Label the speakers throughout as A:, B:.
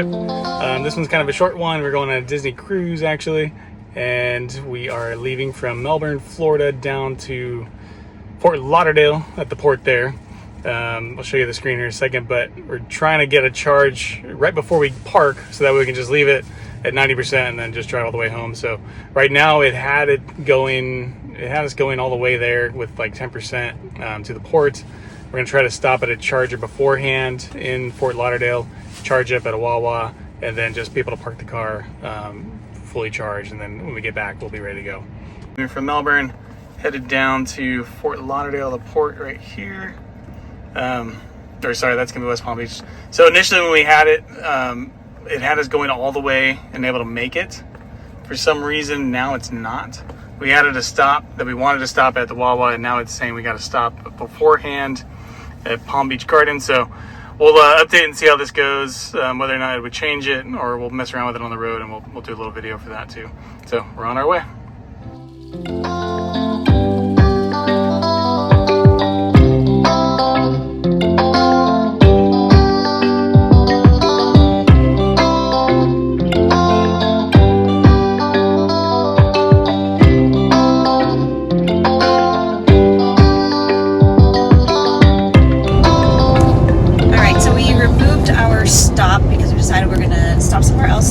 A: Roadtrip. This one's kind of a short one. We're going on a Disney cruise actually, and we are leaving from Melbourne, Florida down to Fort Lauderdale at the port there. I'll show you the screen here in a second, but we're trying to get a charge right before we park so that we can just leave it at 90% and then just drive all the way home. So right now it had us going all the way there with like 10% to the port. We're gonna try to stop at a charger beforehand in Fort Lauderdale, charge up at a Wawa, and then just be able to park the car fully charged, and then when we get back we'll be ready to go. We're from Melbourne, headed down to Fort Lauderdale, the port right here. Or sorry, that's gonna be West Palm Beach. So initially when we had it, it had us going all the way and able to make it. For some reason now it's not. We added a stop that we wanted to stop at the Wawa, and now it's saying we got to stop beforehand at Palm Beach Gardens. So we'll update and see how this goes, whether or not it would change it, or we'll mess around with it on the road, and we'll do a little video for that too. So we're on our way.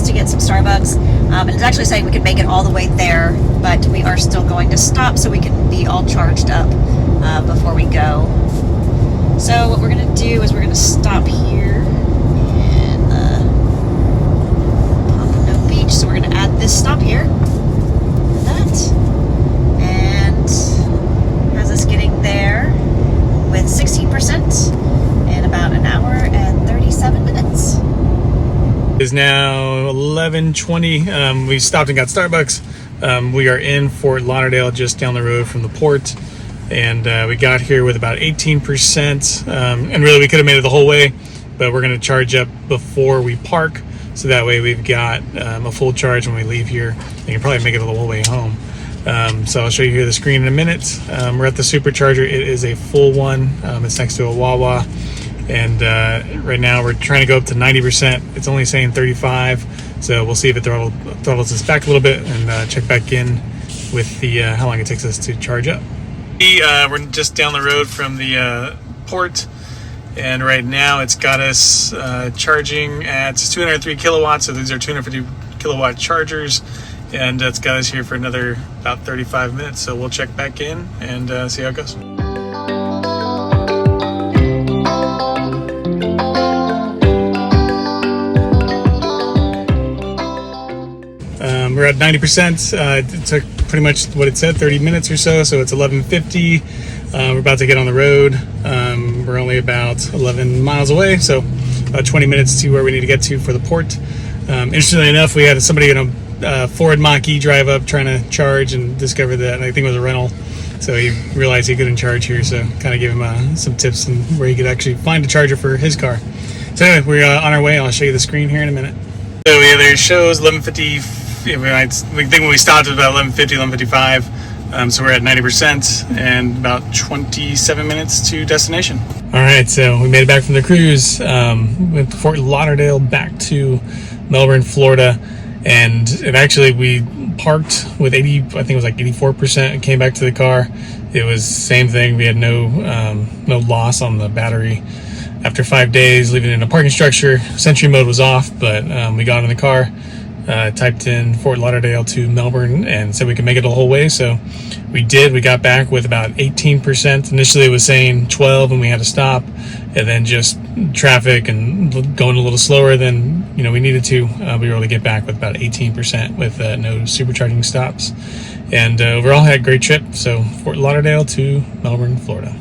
B: To get some Starbucks, and it's actually saying we can make it all the way there, but we are still going to stop so we can be all charged up before we go. So what we're going to do is we're going to stop here in Pompano Beach. So we're going to add this stop here, and has us getting there with 16% in about an hour and 37 minutes.
A: Is now 11:20. We stopped and got Starbucks. We are in Fort Lauderdale, just down the road from the port, and we got here with about 18%. And really, we could have made it the whole way, but we're going to charge up before we park, so that way we've got a full charge when we leave here. And can probably make it the whole way home. So I'll show you here the screen in a minute. We're at the Supercharger. It is a full one. It's next to a Wawa. And right now we're trying to go up to 90%. It's only saying 35, so we'll see if it throttles us back a little bit, and check back in with the how long it takes us to charge up. We're just down the road from the port, and right now it's got us charging at 203 kilowatts. So these are 250 kilowatt chargers, and it's got us here for another about 35 minutes. So we'll check back in and see how it goes. We're at 90%. It took pretty much what it said, 30 minutes or so. So it's 11:50. We're about to get on the road. We're only about 11 miles away, so about 20 minutes to where we need to get to for the port. Interestingly enough, we had somebody in a Ford Mach-E drive up trying to charge and discovered that, and I think it was a rental. So he realized he couldn't charge here, so kind of gave him some tips on where he could actually find a charger for his car. So anyway, we're on our way. I'll show you the screen here in a minute. So yeah, there it shows 11:50. I think when we stopped it was about 11:50, 11:55. So we're at 90% and about 27 minutes to destination. All right, so we made it back from the cruise. Went to Fort Lauderdale back to Melbourne, Florida, and we parked with 84%, and came back to the car. It was same thing. We had no loss on the battery. After 5 days leaving it in a parking structure, Sentry mode was off, but we got in the car. Typed in Fort Lauderdale to Melbourne and said we could make it the whole way, so we did. We got back with about 18%. Initially it was saying 12 and we had to stop, and then just traffic and going a little slower than we needed to, we were able to get back with about 18% with no supercharging stops, and overall had a great trip. So Fort Lauderdale to Melbourne, Florida.